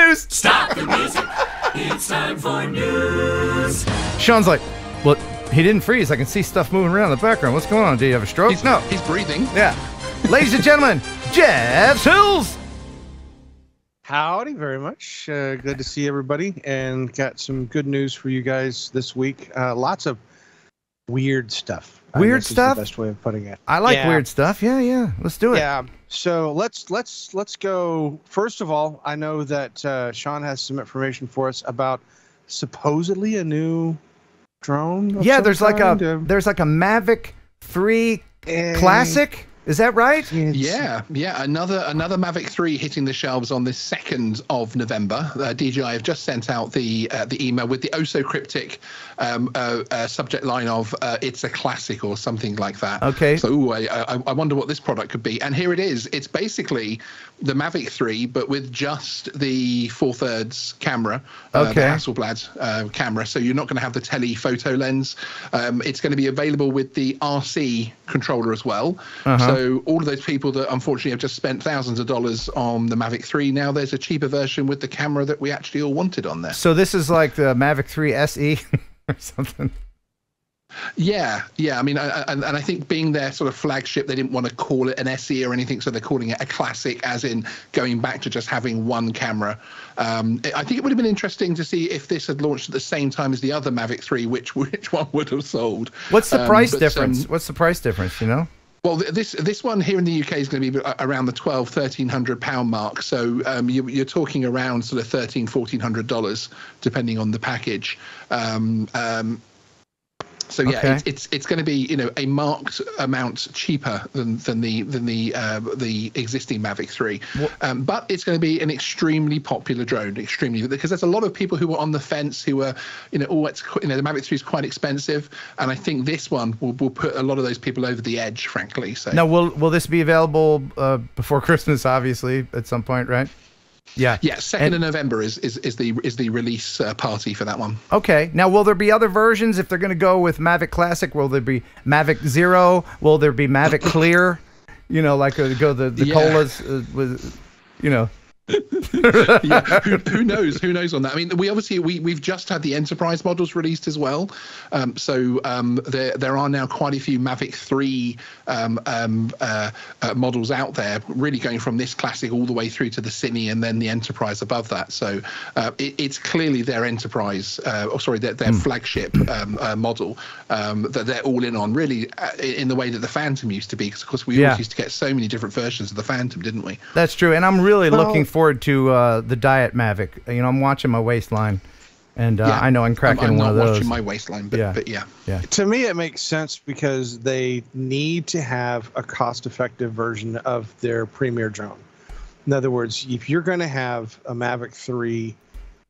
news. Stop the music. It's time for news. Sean's like, well, he didn't freeze. I can see stuff moving around in the background. What's going on? Do you have a stroke? No. He's breathing. Yeah. Ladies and gentlemen, Jeff Sills. Howdy, very much. Good to see everybody, and got some good news for you guys this week. Lots of weird stuff. Weird stuff? Is the best way of putting it. I like weird stuff. Yeah. Let's do it. Yeah. So let's go. First of all, I know that Sean has some information for us about supposedly a new drone. Yeah, there's like a Mavic 3 Classic. Is that right? Yeah. Another Mavic 3 hitting the shelves on the 2nd of November. DJI have just sent out the email with the so cryptic subject line of "It's a classic" or something like that. Okay. So I wonder what this product could be. And here it is. It's basically the Mavic 3, but with just the 4/3 camera, the Hasselblad camera. So you're not going to have the telephoto lens. It's going to be available with the RC controller as well. So all of those people that unfortunately have just spent thousands of dollars on the Mavic 3, now there's a cheaper version with the camera that we actually all wanted on there. So this is like the Mavic 3 SE or something. Yeah. I mean, and I think being their sort of flagship, they didn't want to call it an SE or anything, so they're calling it a classic, as in going back to just having one camera. I think it would have been interesting to see if this had launched at the same time as the other Mavic 3, which one would have sold. What's the price difference? What's the price difference, you know? Well, this one here in the UK is going to be around the £1,300 mark. So you're talking around sort of $1,400, depending on the package. So yeah, okay. it's going to be a marked amount cheaper than the existing Mavic 3, but it's going to be an extremely popular drone, because there's a lot of people who are on the fence who are the Mavic 3 is quite expensive, and I think this one will put a lot of those people over the edge, frankly. So now, will this be available before Christmas? Obviously, at some point, right? Yeah. 2nd of November is the release party for that one. Okay. Now, will there be other versions if they're going to go with Mavic Classic? Will there be Mavic Zero? Will there be Mavic Clear? Like the colas with, Yeah, who knows? Who knows on that? I mean, we've just had the enterprise models released as well. So there are now quite a few Mavic 3 models out there, really going from this classic all the way through to the Cine and then the enterprise above that. So it's clearly their enterprise, their flagship model that they're all in on, really, in the way that the Phantom used to be. Because of course we always used to get so many different versions of the Phantom, didn't we? That's true, and I'm really looking forward to the Diet Mavic. I'm watching my waistline, and I know I'm cracking one of those. I'm not watching my waistline, but yeah. To me, it makes sense because they need to have a cost-effective version of their premier drone. In other words, if you're going to have a Mavic 3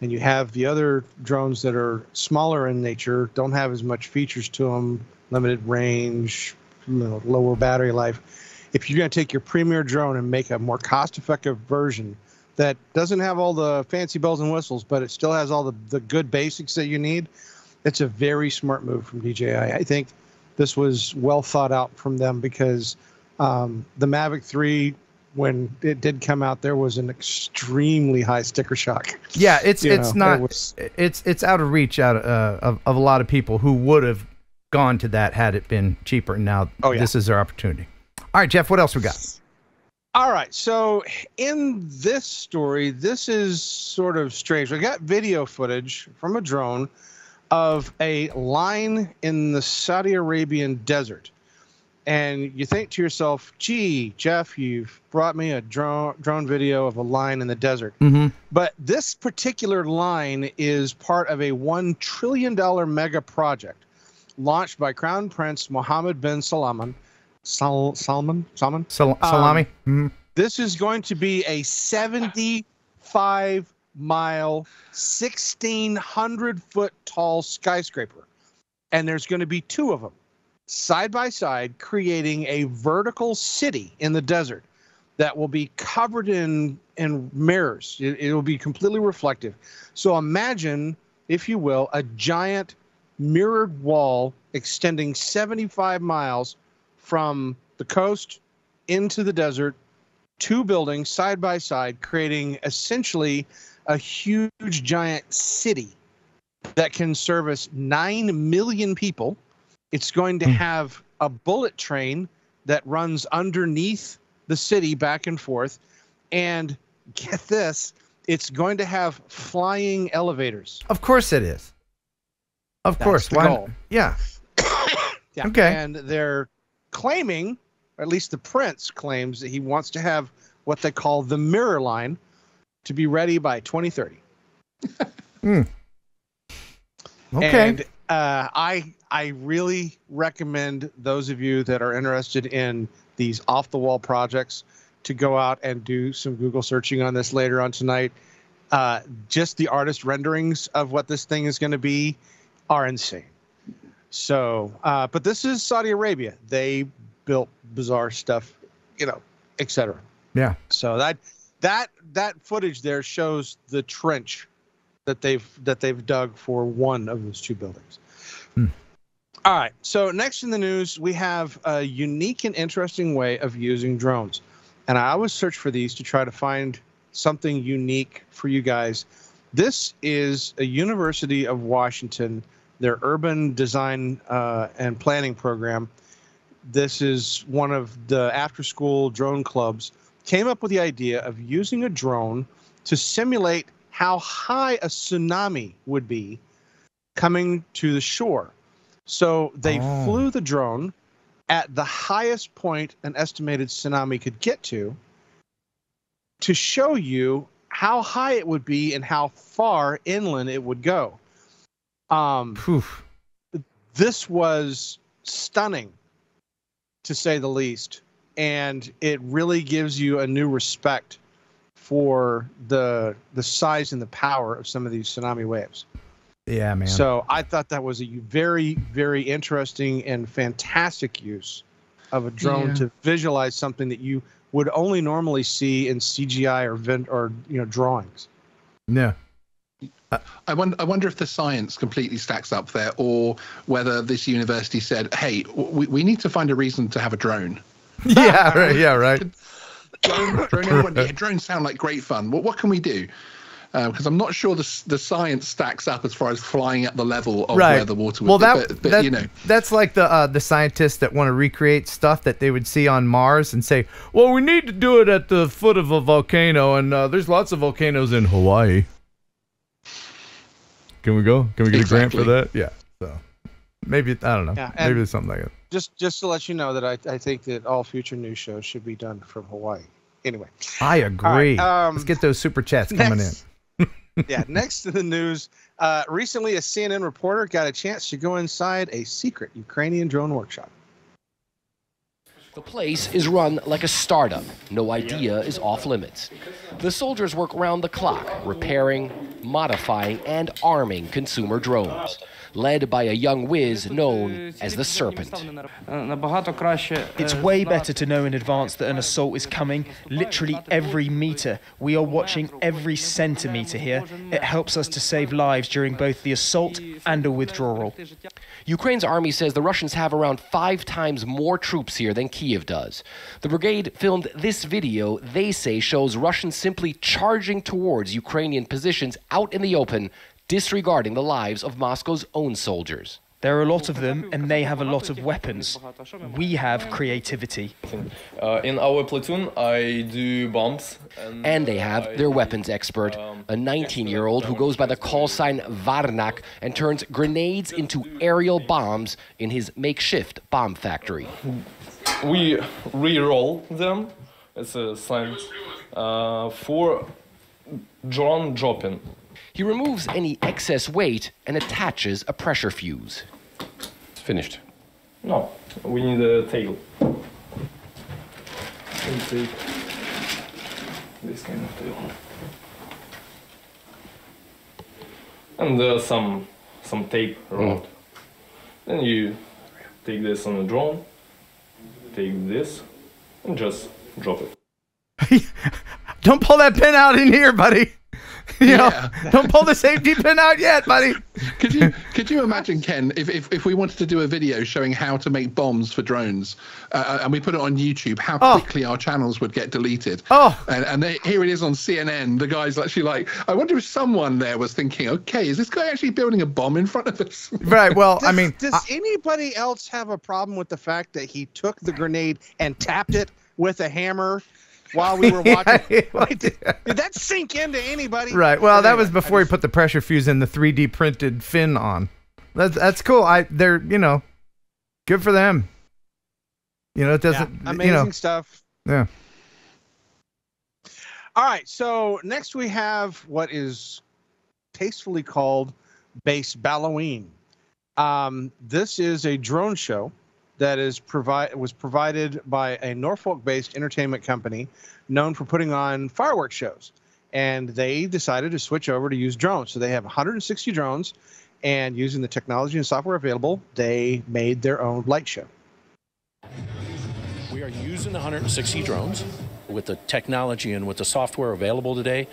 and you have the other drones that are smaller in nature, don't have as much features to them, limited range, lower battery life, if you're going to take your premier drone and make a more cost-effective version that doesn't have all the fancy bells and whistles, but it still has all the good basics that you need, it's a very smart move from DJI. I think this was well thought out from them, because the Mavic 3, when it did come out, there was an extremely high sticker shock. Yeah, it's out of reach of a lot of people who would have gone to that had it been cheaper. Now this is their opportunity. All right, Jeff, what else we got? All right, so in this story, this is sort of strange. We got video footage from a drone of a line in the Saudi Arabian desert. And you think to yourself, gee, Jeff, you've brought me a drone video of a line in the desert. Mm-hmm. But this particular line is part of a $1 trillion mega project launched by Crown Prince Mohammed bin Salman. Salami. Mm-hmm. This is going to be a 75-mile, 1,600-foot tall skyscraper, and there's going to be two of them side by side, creating a vertical city in the desert that will be covered in mirrors. It will be completely reflective. So imagine, if you will, a giant mirrored wall extending 75 miles from the coast into the desert, two buildings side by side, creating essentially a huge, giant city that can service 9 million people. It's going to have a bullet train that runs underneath the city back and forth. And get this, it's going to have flying elevators. Of course it is. Of course. Why? Goal. Yeah. Yeah. Okay. And they're claiming, or at least the prince claims, that he wants to have what they call the mirror line to be ready by 2030. Okay. And I really recommend those of you that are interested in these off-the-wall projects to go out and do some Google searching on this later on tonight. Just the artist renderings of what this thing is going to be are insane. So, but this is Saudi Arabia. They built bizarre stuff, etc. Yeah. So that footage there shows the trench that they've dug for one of those two buildings. All right. So next in the news, we have a unique and interesting way of using drones. And I always search for these to try to find something unique for you guys. This is a University of Washington, their urban design and planning program. This is one of the after-school drone clubs. Came up with the idea of using a drone to simulate how high a tsunami would be coming to the shore. So they flew the drone at the highest point an estimated tsunami could get to show you how high it would be and how far inland it would go. This was stunning, to say the least, and it really gives you a new respect for the size and the power of some of these tsunami waves. Yeah, man. So I thought that was a very, very interesting and fantastic use of a drone to visualize something that you would only normally see in CGI or drawings. Yeah. I wonder if the science completely stacks up there, or whether this university said, "Hey, we need to find a reason to have a drone." Yeah, right. Yeah, right. Drones sound like great fun. What can we do? Because I'm not sure the science stacks up as far as flying at the level of where the water would be. But that's like the scientists that want to recreate stuff that they would see on Mars and say, well, we need to do it at the foot of a volcano, and there's lots of volcanoes in Hawaii. Can we go? Can we get a grant for that? Yeah. So maybe, I don't know. Yeah, maybe it's something like that. Just to let you know that I think that all future news shows should be done from Hawaii. Anyway. I agree. Right, let's get those super chats coming in. Yeah, next to the news, recently a CNN reporter got a chance to go inside a secret Ukrainian drone workshop. The place is run like a startup. No idea is off limits. The soldiers work round the clock, repairing, modifying, and arming consumer drones, led by a young whiz known as the Serpent. It's way better to know in advance that an assault is coming, literally every meter. We are watching every centimeter here. It helps us to save lives during both the assault and a withdrawal. Ukraine's army says the Russians have around 5 times more troops here than Kiev does. The brigade filmed this video they say shows Russians simply charging towards Ukrainian positions out in the open, disregarding the lives of Moscow's own soldiers. There are a lot of them, and they have a lot of weapons. We have creativity. In our platoon, I do bombs. And they have their weapons expert, a 19-year-old who goes by the call sign Varnak and turns grenades into aerial bombs in his makeshift bomb factory. We re-roll them. It's a slang for drone dropping. He removes any excess weight and attaches a pressure fuse. It's finished. No, we need a tail. We'll take this kind of tail. And some tape around. Then you take this on a drone, take this, and just drop it. Don't pull that pin out in here, buddy. Don't pull the safety pin out yet, buddy. Could you imagine, Ken, if we wanted to do a video showing how to make bombs for drones, and we put it on YouTube, how quickly our channels would get deleted? And here it is on CNN. The guy's actually like, I wonder if someone there was thinking, okay, is this guy actually building a bomb in front of us? Right. Well, does anybody else have a problem with the fact that he took the grenade and tapped it with a hammer while we were watching? Did that sink into anybody? Right. Well, that was before he put the pressure fuse in the 3D printed fin on. That's cool. They're good for them. It doesn't. Amazing stuff. Yeah. All right. So next we have what is tastefully called Base Balloween. This is a drone show that was provided by a Norfolk-based entertainment company known for putting on fireworks shows. And they decided to switch over to use drones. So they have 160 drones, and using the technology and software available, they made their own light show. We are using 160 drones. With the technology and with the software available today,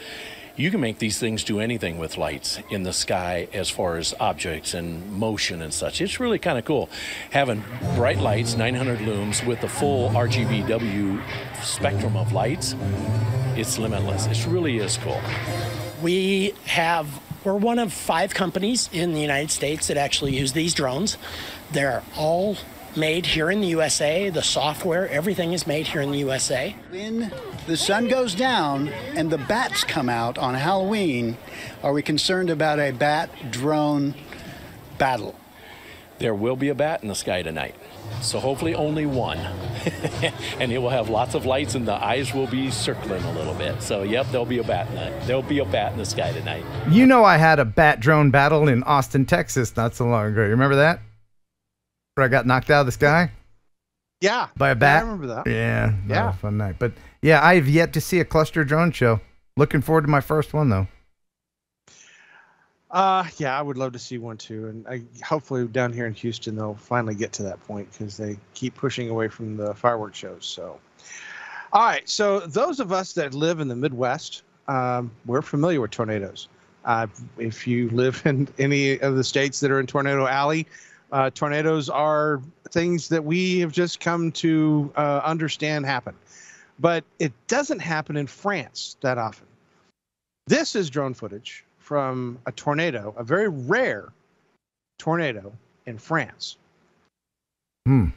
you can make these things do anything with lights in the sky as far as objects and motion and such. It's really kind of cool. Having bright lights, 900 looms, with the full RGBW spectrum of lights, it's limitless. It really is cool. We're one of 5 companies in the United States that actually use these drones. They're all made here in the USA. The software, everything is made here in the USA. When the sun goes down and the bats come out on Halloween, are we concerned about a bat-drone battle? There will be a bat in the sky tonight, so hopefully only one. And it will have lots of lights and the eyes will be circling a little bit. So yep, there'll be a bat in the sky tonight. I had a bat-drone battle in Austin, Texas not so long ago. You remember that? Where I got knocked out of the sky? Yeah. By a bat? I remember that. Yeah. That was a fun night. But yeah, I've yet to see a cluster drone show. Looking forward to my first one, though. Yeah, I would love to see one, too. And hopefully down here in Houston, they'll finally get to that point because they keep pushing away from the fireworks shows. So, all right. So those of us that live in the Midwest, we're familiar with tornadoes. If you live in any of the states that are in Tornado Alley, tornadoes are things that we have just come to understand happen. But it doesn't happen in France that often. This is drone footage from a tornado, a very rare tornado in France. And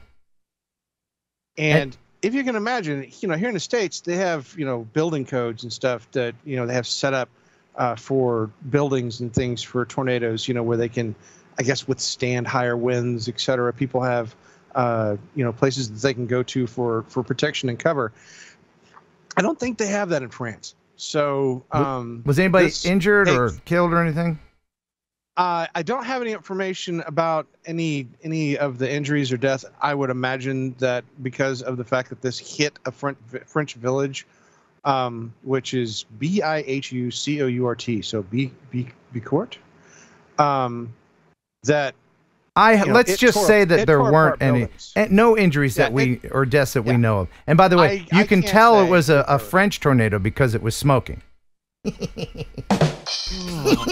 if you can imagine, here in the States, they have, building codes and stuff that, they have set up for buildings and things for tornadoes, where they can, I guess, withstand higher winds, et cetera. People have, places that they can go to for protection and cover. I don't think they have that in France. So, was anybody injured or killed or anything? I don't have any information about any of the injuries or death. I would imagine that because of the fact that this hit a French village, which is Bihucourt, so Bicourt, that. Let's just say that there weren't any, no injuries that or deaths that we know of. And by the way, you can tell it was a French tornado because it was smoking. Oh,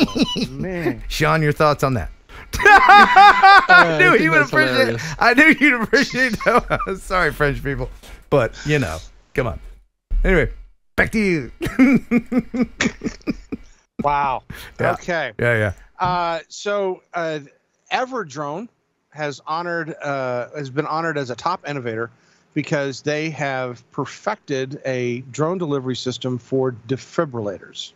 man. Sean, your thoughts on that? I knew he would appreciate it. I knew you'd appreciate that. Sorry, French people. But, come on. Anyway, back to you. Wow. Yeah. Okay. Yeah. So Everdrone has been honored as a top innovator because they have perfected a drone delivery system for defibrillators.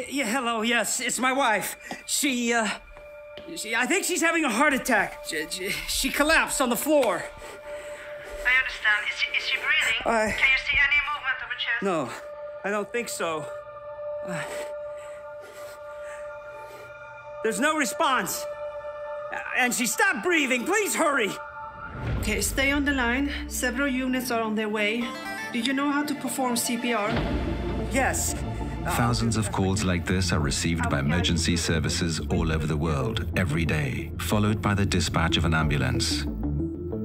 Yeah, hello. Yes, it's my wife. She I think she's having a heart attack. She collapsed on the floor. I understand. Is she breathing? Can you see any movement of her chest? No, I don't think so. There's no response. And she stopped breathing. Please hurry. Okay, stay on the line. Several units are on their way. Do you know how to perform CPR? Yes. Thousands of calls like this are received by emergency services all over the world every day, followed by the dispatch of an ambulance.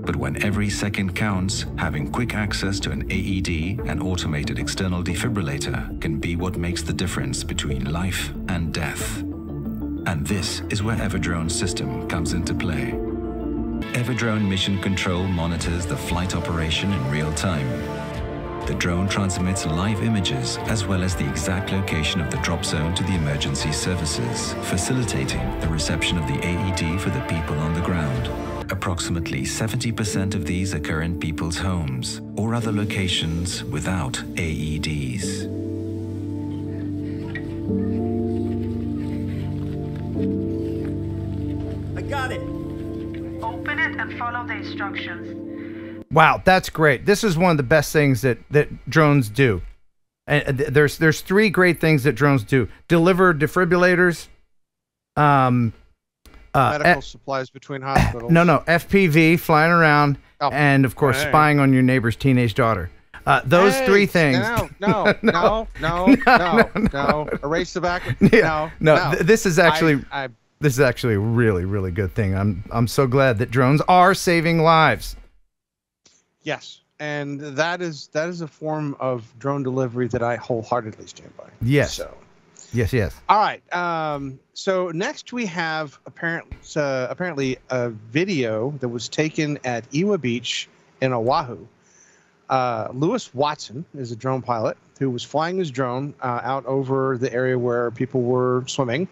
But when every second counts, having quick access to an AED, an automated external defibrillator, can be what makes the difference between life and death. And this is where Everdrone's system comes into play. Everdrone Mission Control monitors the flight operation in real time. The drone transmits live images as well as the exact location of the drop zone to the emergency services, facilitating the reception of the AED for the people on the ground. Approximately 70% of these occur in people's homes or other locations without AEDs. I got it. Open it and follow the instructions. Wow, that's great. This is one of the best things that drones do. And there's 3 great things that drones do: deliver defibrillators, medical supplies between hospitals. No, FPV, flying around, and of course spying on your neighbor's teenage daughter. Those 3 things. No. Erase the back. No. This is actually this is actually a really, really good thing. I'm so glad that drones are saving lives. Yes, and that is a form of drone delivery that I wholeheartedly stand by. Yes. So. Yes. All right. So next we have apparently a video that was taken at Iwa Beach in Oahu. Lewis Watson is a drone pilot who was flying his drone out over the area where people were swimming,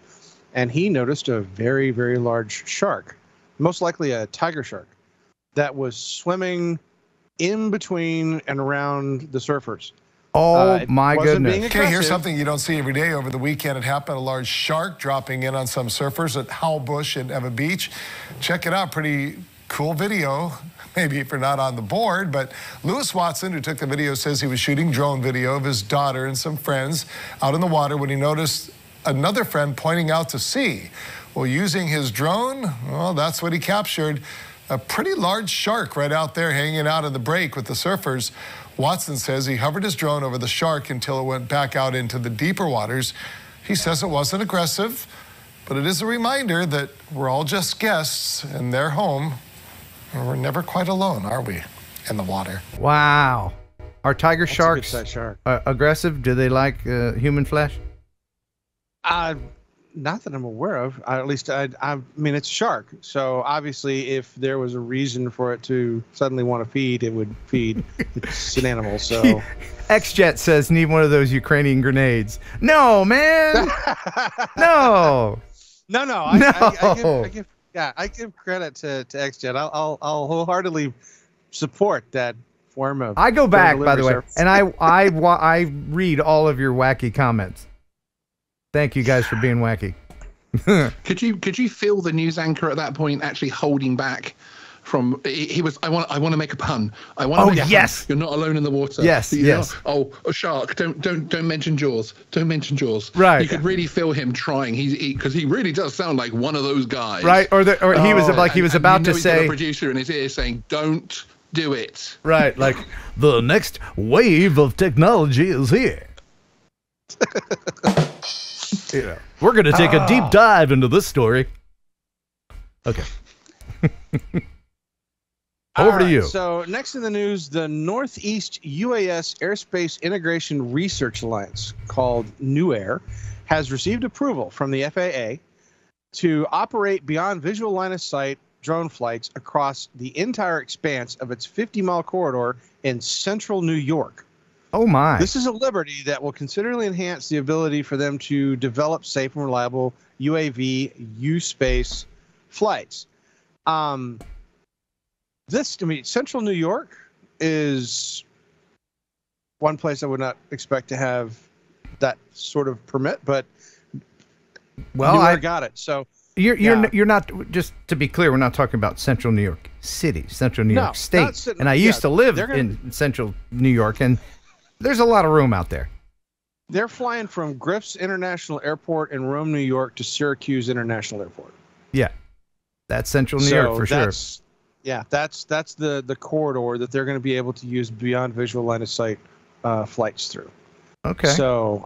and he noticed a very, very large shark, most likely a tiger shark, that was swimming in between and around the surfers. Oh, my goodness. Okay, here's something you don't see every day. Over the weekend, it happened. A large shark dropping in on some surfers at Howell Bush at Eva Beach. Check it out. Pretty cool video. Maybe if you're not on the board, but Lewis Watson, who took the video, says he was shooting drone video of his daughter and some friends out in the water when he noticed another friend pointing out to sea. Well, using his drone, well, that's what he captured. A pretty large shark right out there hanging out in the break with the surfers. Watson says he hovered his drone over the shark until it went back out into the deeper waters. He says it wasn't aggressive, but it is a reminder that we're all just guests in their home, and we're never quite alone, are we, in the water? Wow. Are tiger sharks shark. Aggressive? Do they like human flesh? Not that I'm aware of. At least, I mean, it's a shark. So obviously, if there was a reason for it to suddenly want to feed, it would feed. It's an animal, so. XJet says, need one of those Ukrainian grenades. No, man. No. No. I give credit to XJet. I'll wholeheartedly support that form of. I go back, by the way, and I read all of your wacky comments. Thank you guys for being wacky. Could you feel the news anchor at that point actually holding back from he was I want to make a pun. I want to make a pun. You're not alone in the water. Yes. Oh, a shark. Don't mention Jaws. Don't mention Jaws. Right. You could really feel him trying. Because he really does sound like one of those guys. Right. Or he was like he was about to say. He's got a producer in his ear saying, "Don't do it." Right. Like the next wave of technology is here. We're going to take a deep dive into this story. Okay. Over to you. So next in the news, the Northeast UAS Airspace Integration Research Alliance, called NUAIR, has received approval from the FAA to operate beyond visual line of sight drone flights across the entire expanse of its 50-mile corridor in central New York. Oh, my. This is a liberty that will considerably enhance the ability for them to develop safe and reliable UAV U-space flights. Central New York is one place I would not expect to have that sort of permit, but I got it. So you're not, just to be clear, we're not talking about Central New York City, Central New York State. And I used to live in Central New York, and there's a lot of room out there. They're flying from Griff's International Airport in Rome, New York to Syracuse International Airport. Yeah. That's Central New York for sure. Yeah, that's the corridor that they're going to be able to use beyond visual line of sight flights through. Okay. So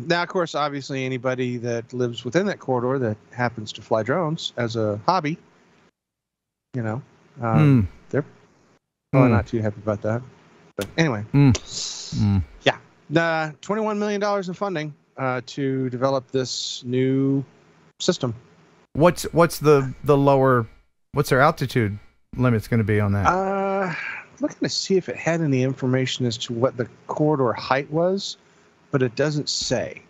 now, of course, obviously anybody that lives within that corridor that happens to fly drones as a hobby, they're Probably not too happy about that. But anyway, yeah, $21 million in funding to develop this new system. What's the lower? What's their altitude limit's going to be on that? Looking to see if it had any information as to what the corridor height was, but it doesn't say.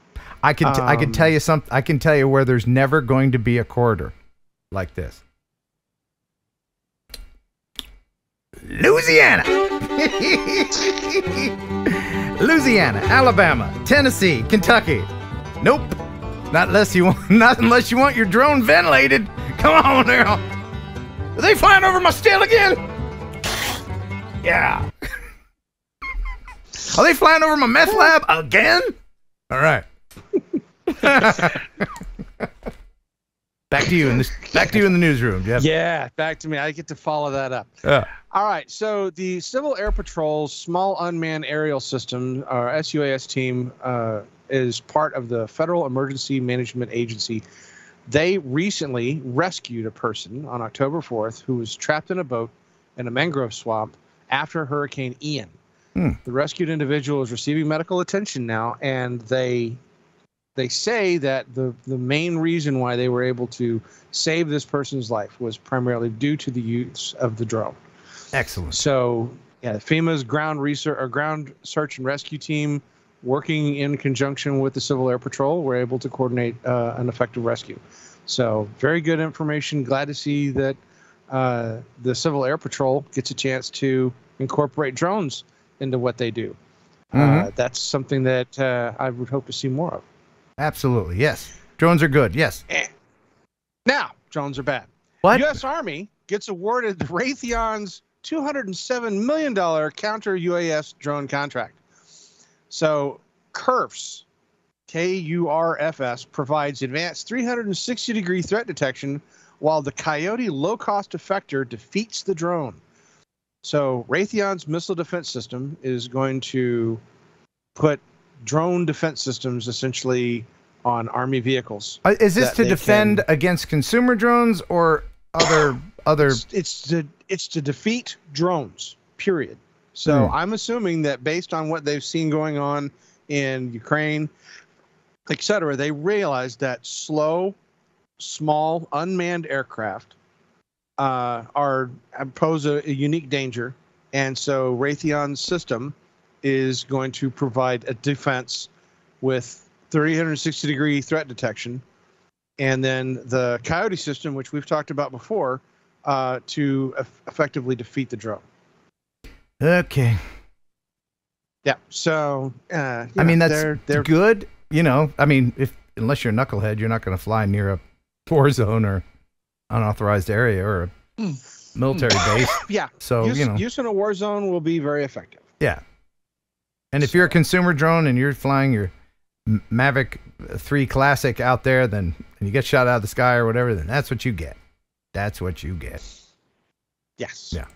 I can tell you something. I can tell you where there's never going to be a corridor like this. Louisiana, Louisiana, Alabama, Tennessee, Kentucky. Nope, not unless you want your drone ventilated. Come on now. Are they flying over my still again? Yeah. Are they flying over my meth lab again? All right. Back to you in the newsroom, Jeff. Yeah, back to me. I get to follow that up. All right. So the Civil Air Patrol's Small Unmanned Aerial System, or SUAS team, is part of the Federal Emergency Management Agency. They recently rescued a person on October 4th who was trapped in a boat in a mangrove swamp after Hurricane Ian. The rescued individual is receiving medical attention now, and they say that the main reason why they were able to save this person's life was primarily due to the use of the drone. Excellent. So, yeah, FEMA's ground search and rescue team, working in conjunction with the Civil Air Patrol, were able to coordinate an effective rescue. So, very good information. Glad to see that the Civil Air Patrol gets a chance to incorporate drones into what they do. That's something that I would hope to see more of. Absolutely, yes. Drones are good, yes. Now, drones are bad. What? U.S. Army gets awarded Raytheon's $207 million counter-UAS drone contract. So, KURFS, K-U-R-F-S, provides advanced 360-degree threat detection while the Coyote low-cost effector defeats the drone. So, Raytheon's missile defense system is going to put drone defense systems essentially on Army vehicles. Is this to defend against consumer drones or other? It's to defeat drones. Period. So I'm assuming that based on what they've seen going on in Ukraine, etc., they realized that slow, small, unmanned aircraft pose a unique danger, and so Raytheon's system is going to provide a defense with 360-degree threat detection, and then the Coyote system, which we've talked about before, to effectively defeat the drone. Okay. Yeah. So, I mean, that's good. You know, I mean, unless you're a knucklehead, you're not going to fly near a war zone or unauthorized area or a military base. Yeah. So, use in a war zone will be very effective. Yeah. And if you're a consumer drone and you're flying your Mavic 3 Classic out there, and you get shot out of the sky or whatever, then that's what you get. That's what you get. Yes. Yeah.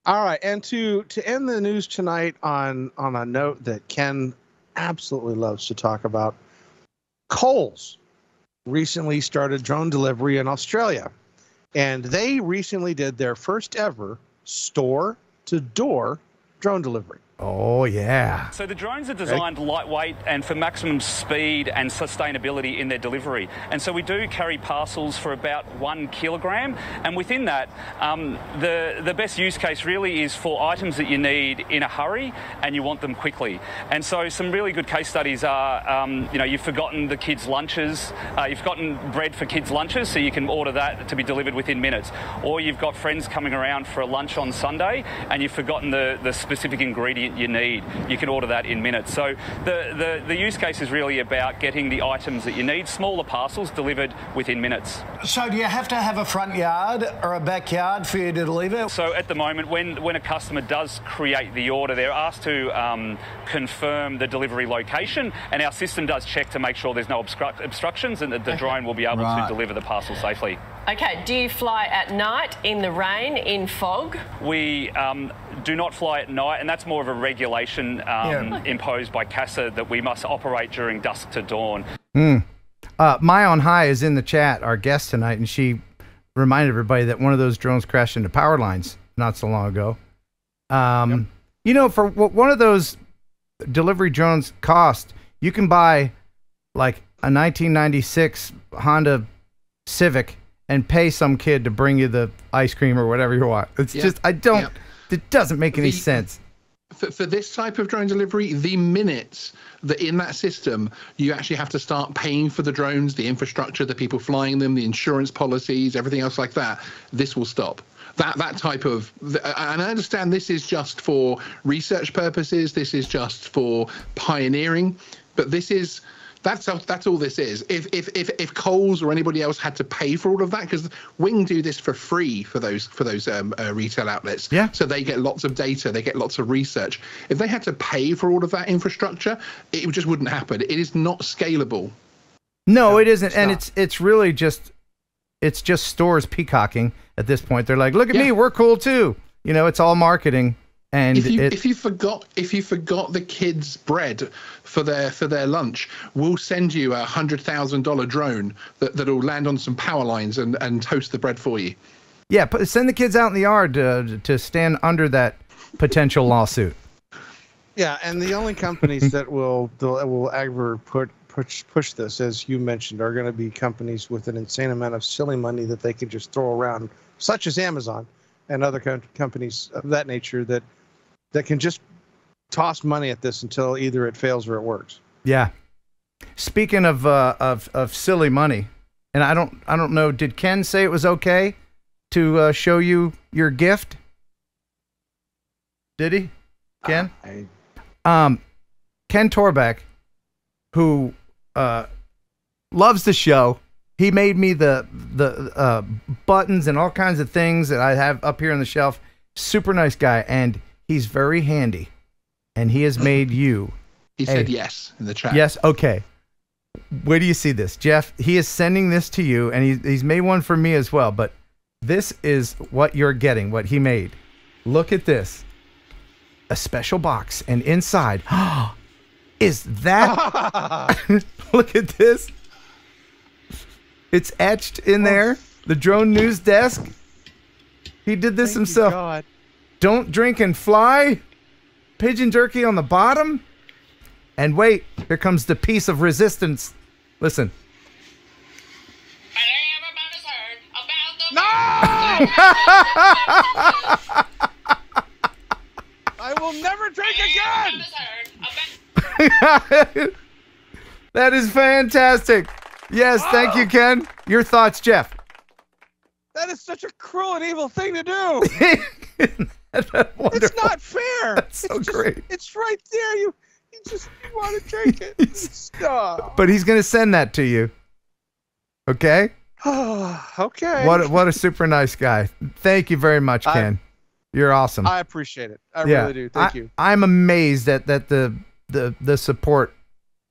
All right. And to end the news tonight on a note that Ken absolutely loves to talk about, Coles recently started drone delivery in Australia. And they recently did their first ever store-to-door drone delivery. Oh, yeah. So the drones are designed lightweight and for maximum speed and sustainability in their delivery. And so we do carry parcels for about 1 kilogram. And within that, the best use case really is for items that you need in a hurry and you want them quickly. And so some really good case studies are, you've forgotten the kids' lunches. You've forgotten bread for kids' lunches, so you can order that to be delivered within minutes. Or you've got friends coming around for a lunch on Sunday and you've forgotten the specific ingredient you need. You can order that in minutes. So the use case is really about getting the items that you need, smaller parcels, delivered within minutes. So do you have to have a front yard or a backyard for you to deliver? So at the moment, when a customer does create the order, they're asked to confirm the delivery location, and our system does check to make sure there's no obstructions and that the drone will be able to deliver the parcel safely. Okay, do you fly at night, in the rain, in fog? We do not fly at night, and that's more of a regulation imposed by CASA that we must operate during dusk to dawn. My on High is in the chat, our guest tonight, and she reminded everybody that one of those drones crashed into power lines not so long ago. You know, for what one of those delivery drones cost, you can buy like a 1996 Honda Civic and pay some kid to bring you the ice cream or whatever you want. It's just, it doesn't make any sense. For this type of drone delivery, the minute that in that system, you actually have to start paying for the drones, the infrastructure, the people flying them, the insurance policies, everything else like that, this will stop. That type of, and I understand this is just for research purposes, this is just for pioneering, but this is, that's all this is. If Kohl's or anybody else had to pay for all of that, because Wing do this for free for those retail outlets. Yeah. So they get lots of data, they get lots of research. If they had to pay for all of that infrastructure, it just wouldn't happen. It is not scalable. No, it isn't, and it's really just stores peacocking at this point. They're like, look at me, we're cool too. You know, it's all marketing. And if you forgot the kids' bread for their lunch, we'll send you a $100,000 drone that'll land on some power lines and toast the bread for you. Yeah, send the kids out in the yard to stand under that potential lawsuit. Yeah, and the only companies that will ever push this, as you mentioned, are going to be companies with an insane amount of silly money that they can just throw around, such as Amazon and other companies of that nature that can just toss money at this until either it fails or it works. Yeah. Speaking of silly money, and I don't know, did Ken say it was okay to show you your gift? Did he? Ken? Ken Torbeck, who loves the show. He made me the buttons and all kinds of things that I have up here on the shelf. Super nice guy, and he's very handy. And he has made you. He said yes in the chat. Yes, okay. Where do you see this, Jeff? He is sending this to you, and he's made one for me as well. But this is what you're getting, what he made. Look at this. A special box, and inside, is that? Look at this. It's etched in there. The drone news desk. He did this himself. God. Don't drink and fly. Pigeon jerky on the bottom. And wait, here comes the piece of resistance. Listen. No! I will never drink again! That is fantastic. Yes, thank you, Ken. Your thoughts, Jeff? That is such a cruel and evil thing to do. It's not fair. That's so great. It's right there. You just want to drink it. Stop. But he's going to send that to you. Okay? Okay. What a super nice guy. Thank you very much, Ken. You're awesome. I appreciate it. I really do. Thank you. I'm amazed at the support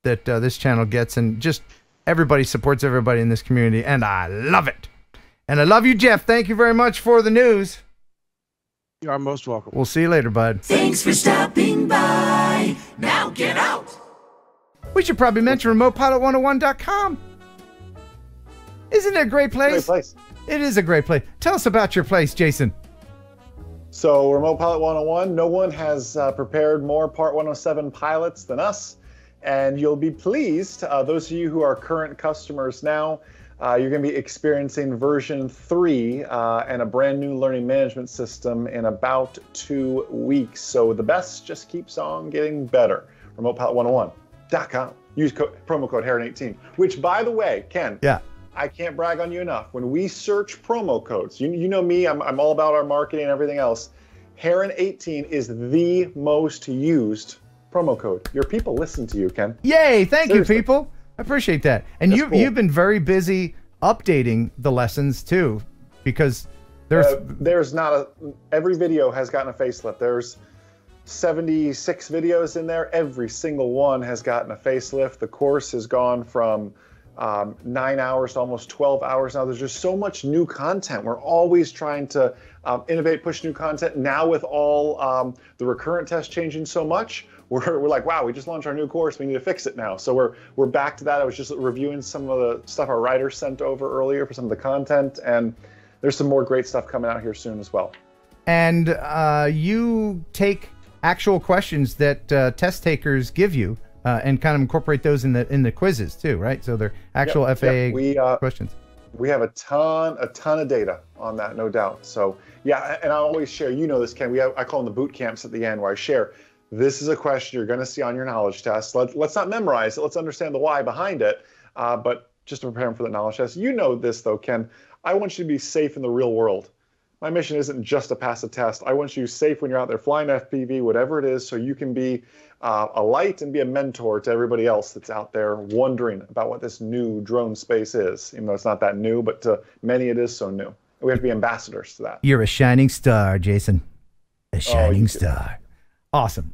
that this channel gets, and just everybody supports everybody in this community, and I love it. And I love you, Jeff. Thank you very much for the news. You are most welcome. We'll see you later, bud. Thanks for stopping by. Now get out. We should probably mention RemotePilot101.com. Isn't it a great place? Great place. It is a great place. Tell us about your place, Jason. So, Remote Pilot 101, no one has prepared more Part 107 pilots than us. And you'll be pleased, those of you who are current customers now, you're going to be experiencing version 3 and a brand new learning management system in about 2 weeks. So the best just keeps on getting better. RemotePilot101.com. Use promo code Heron18, which, by the way, Ken, I can't brag on you enough. When we search promo codes, you know me, I'm all about our marketing and everything else. Heron18 is the most used promo code. Your people listen to you, Ken. Yay! Thank you, people. I appreciate that. And you've been very busy updating the lessons too, because there's not every video has gotten a facelift. There's 76 videos in there. Every single one has gotten a facelift. The course has gone from 9 hours to almost 12 hours now. There's just so much new content. We're always trying to innovate, push new content. Now with all the recurrent tests changing so much, we're like, wow, we just launched our new course. We need to fix it now. So we're back to that. I was just reviewing some of the stuff our writers sent over earlier for some of the content, and there's some more great stuff coming out here soon as well. And you take actual questions that test takers give you and kind of incorporate those in the quizzes too, right? So they're actual FAA questions. We have a ton of data on that, no doubt. So yeah, and I always share, you know this, Ken, I call them the boot camps at the end, where I share, this is a question you're going to see on your knowledge test. Let's not memorize it. Let's understand the why behind it. But just to prepare them for the knowledge test, you know this though, Ken, I want you to be safe in the real world. My mission isn't just to pass a test. I want you safe when you're out there flying FPV, whatever it is, so you can be a light and be a mentor to everybody else that's out there wondering about what this new drone space is. Even though it's not that new, but to many it is so new. We have to be ambassadors to that. You're a shining star, Jason. A shining star. Awesome.